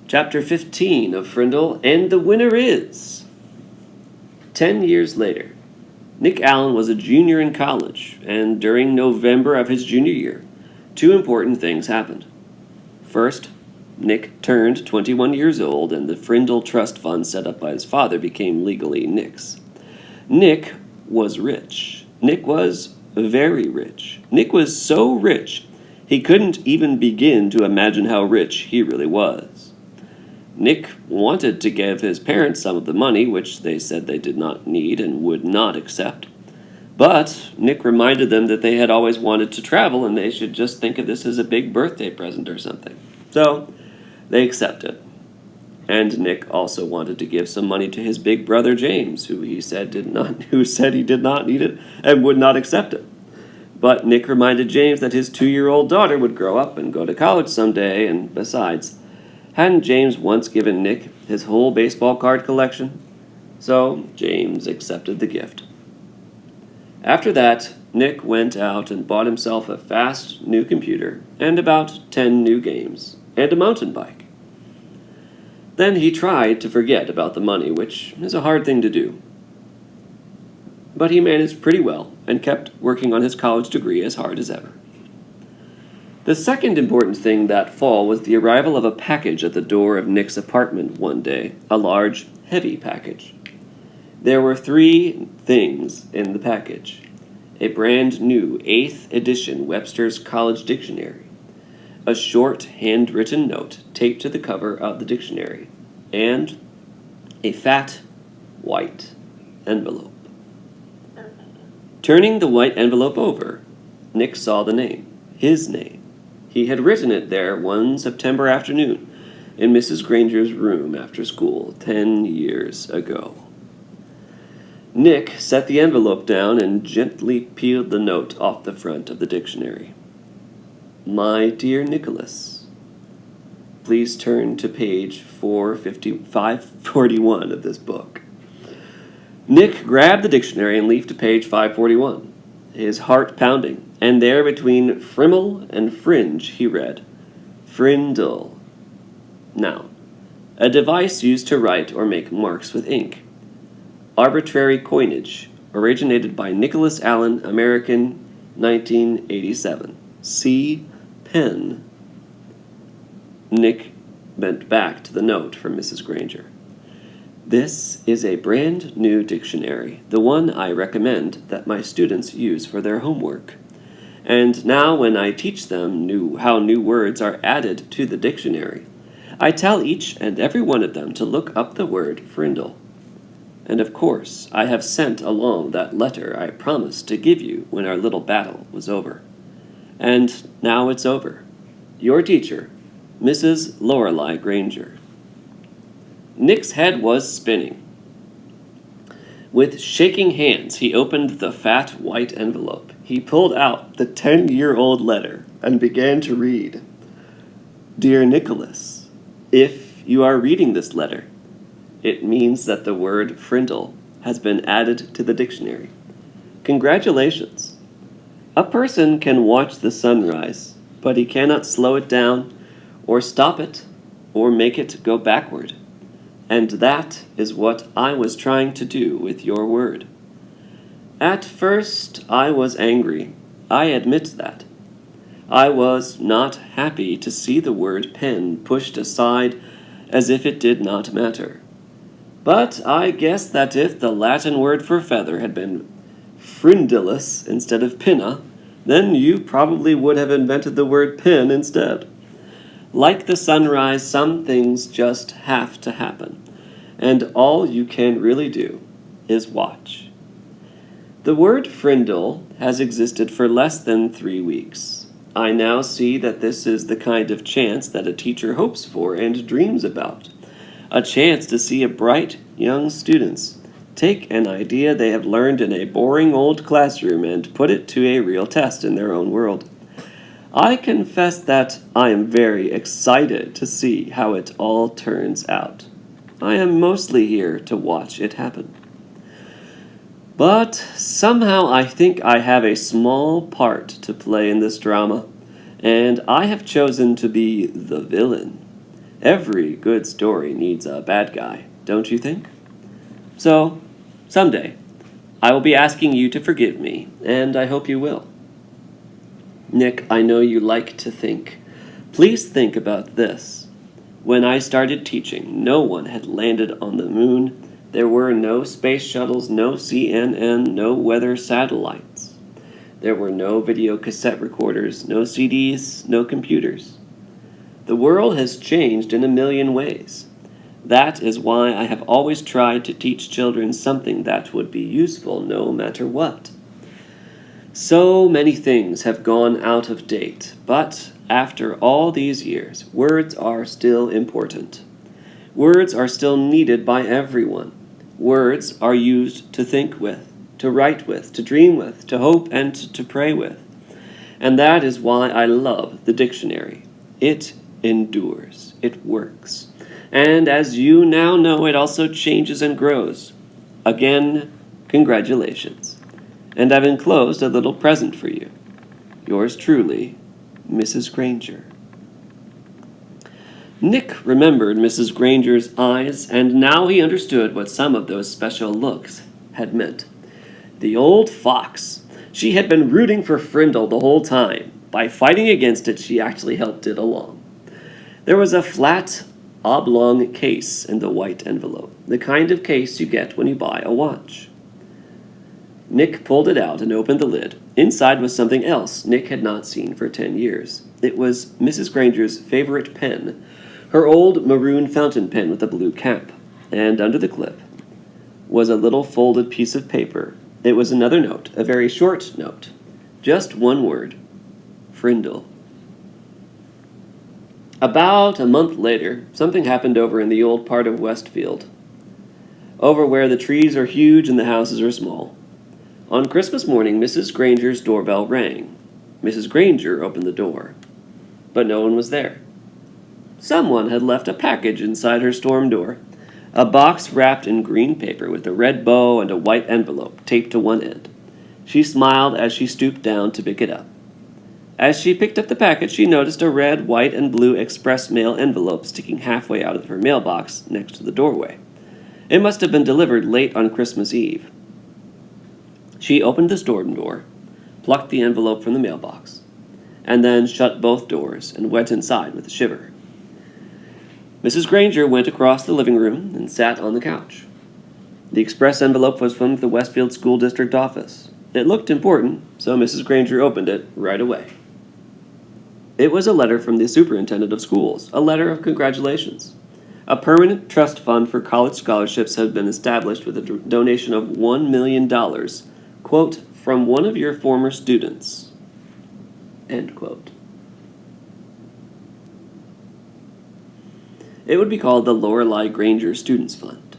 Chapter 15 of Frindle, and the winner is... 10 years later, Nick Allen was a junior in college, and during November of his junior year, two important things happened. First, Nick turned 21 years old, and the Frindle Trust Fund set up by his father became legally Nick's. Nick was rich. Nick was very rich. Nick was so rich, he couldn't even begin to imagine how rich he really was. Nick wanted to give his parents some of the money, which they said they did not need and would not accept. But Nick reminded them that they had always wanted to travel and they should just think of this as a big birthday present or something. So they accepted. And Nick also wanted to give some money to his big brother James, who said he did not need it and would not accept it. But Nick reminded James that his 2-year-old daughter would grow up and go to college someday, and besides, hadn't James once given Nick his whole baseball card collection? So James accepted the gift. After that, Nick went out and bought himself a fast new computer and about 10 new games and a mountain bike. Then he tried to forget about the money, which is a hard thing to do. But he managed pretty well and kept working on his college degree as hard as ever. The second important thing that fall was the arrival of a package at the door of Nick's apartment one day, a large, heavy package. There were 3 things in the package: a brand new 8th edition Webster's College Dictionary, a short handwritten note taped to the cover of the dictionary, and a fat, white envelope. Turning the white envelope over, Nick saw the name, his name. He had written it there one September afternoon in Mrs. Granger's room after school 10 years ago. Nick set the envelope down and gently peeled the note off the front of the dictionary. My dear Nicholas, please turn to page 541 of this book. Nick grabbed the dictionary and leafed to page 541, his heart pounding, and there between frimmel and fringe he read, Frindle. Noun, a device used to write or make marks with ink. Arbitrary coinage, originated by Nicholas Allen, American, 1987. See pen. Nick bent back to the note from Mrs. Granger. This is a brand new dictionary, the one I recommend that my students use for their homework. And now when I teach them how new words are added to the dictionary, I tell each and every one of them to look up the word Frindle. And of course, I have sent along that letter I promised to give you when our little battle was over. And now it's over. Your teacher, Mrs. Lorelei Granger. Nick's head was spinning. With shaking hands, he opened the fat white envelope. He pulled out the 10-year-old letter and began to read. Dear Nicholas, if you are reading this letter, it means that the word Frindle has been added to the dictionary. Congratulations. A person can watch the sunrise, but he cannot slow it down, or stop it, or make it go backward. And that is what I was trying to do with your word. At first, I was angry. I admit that. I was not happy to see the word pen pushed aside as if it did not matter. But I guess that if the Latin word for feather had been frindulus instead of pinna, then you probably would have invented the word pen instead. Like the sunrise, some things just have to happen, and all you can really do is watch. The word Frindle has existed for less than 3 weeks. I now see that this is the kind of chance that a teacher hopes for and dreams about. A chance to see a bright young students take an idea they have learned in a boring old classroom and put it to a real test in their own world. I confess that I am very excited to see how it all turns out. I am mostly here to watch it happen. But somehow I think I have a small part to play in this drama, and I have chosen to be the villain. Every good story needs a bad guy, don't you think? So, someday, I will be asking you to forgive me, and I hope you will. Nick, I know you like to think. Please think about this. When I started teaching, no one had landed on the moon. There were no space shuttles, no CNN, no weather satellites. There were no video cassette recorders, no CDs, no computers. The world has changed in a million ways. That is why I have always tried to teach children something that would be useful no matter what. So many things have gone out of date, but after all these years, words are still important. Words are still needed by everyone. Words are used to think with, to write with, to dream with, to hope and to pray with. And that is why I love the dictionary. It endures. It works. And as you now know, it also changes and grows. Again, congratulations. And I've enclosed a little present for you. Yours truly, Mrs. Granger. Nick remembered Mrs. Granger's eyes, and now he understood what some of those special looks had meant. The old fox! She had been rooting for Frindle the whole time. By fighting against it, she actually helped it along. There was a flat, oblong case in the white envelope, the kind of case you get when you buy a watch. Nick pulled it out and opened the lid. Inside was something else Nick had not seen for 10 years. It was Mrs. Granger's favorite pen, her old maroon fountain pen with a blue cap, and under the clip was a little folded piece of paper. It was another note, a very short note. Just one word. Frindle. About a month later, something happened over in the old part of Westfield, over where the trees are huge and the houses are small. On Christmas morning, Mrs. Granger's doorbell rang. Mrs. Granger opened the door, but no one was there. Someone had left a package inside her storm door, a box wrapped in green paper with a red bow and a white envelope taped to one end. She smiled as she stooped down to pick it up. As she picked up the package, she noticed a red, white, and blue express mail envelope sticking halfway out of her mailbox next to the doorway. It must have been delivered late on Christmas Eve. She opened the storm door, plucked the envelope from the mailbox, and then shut both doors and went inside with a shiver. Mrs. Granger went across the living room and sat on the couch. The express envelope was from the Westfield School District office. It looked important, so Mrs. Granger opened it right away. It was a letter from the superintendent of schools, a letter of congratulations. A permanent trust fund for college scholarships had been established with a donation of $1 million, quote, from one of your former students, end quote. It would be called the Lorelei Granger Students Fund.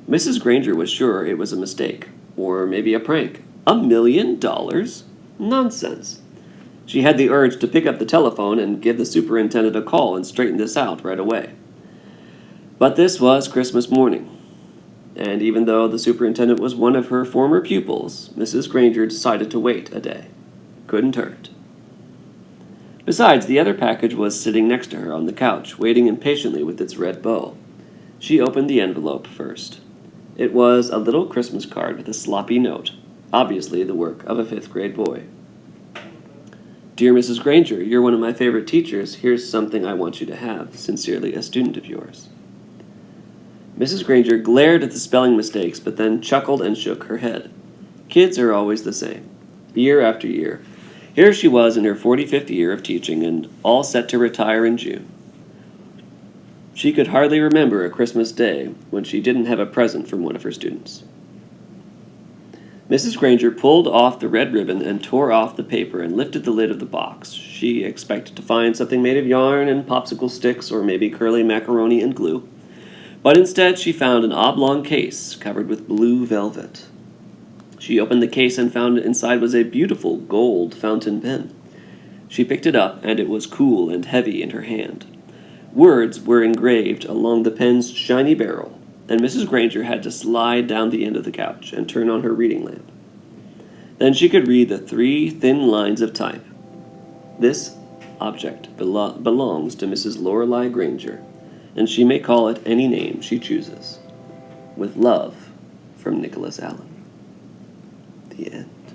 Mrs. Granger was sure it was a mistake, or maybe a prank. $1 million? Nonsense. She had the urge to pick up the telephone and give the superintendent a call and straighten this out right away. But this was Christmas morning, and even though the superintendent was one of her former pupils, Mrs. Granger decided to wait a day. Couldn't hurt. Besides, the other package was sitting next to her on the couch, waiting impatiently with its red bow. She opened the envelope first. It was a little Christmas card with a sloppy note, obviously the work of a fifth-grade boy. Dear Mrs. Granger, you're one of my favorite teachers. Here's something I want you to have. Sincerely, a student of yours. Mrs. Granger glared at the spelling mistakes, but then chuckled and shook her head. Kids are always the same, year after year. Here she was in her 45th year of teaching and all set to retire in June. She could hardly remember a Christmas day when she didn't have a present from one of her students. Mrs. Granger pulled off the red ribbon and tore off the paper and lifted the lid of the box. She expected to find something made of yarn and popsicle sticks or maybe curly macaroni and glue. But instead she found an oblong case covered with blue velvet. She opened the case and found inside was a beautiful gold fountain pen. She picked it up, and it was cool and heavy in her hand. Words were engraved along the pen's shiny barrel, and Mrs. Granger had to slide down the end of the couch and turn on her reading lamp. Then she could read the 3 thin lines of type. This object belongs to Mrs. Lorelei Granger, and she may call it any name she chooses. With love, from Nicholas Allen. The end.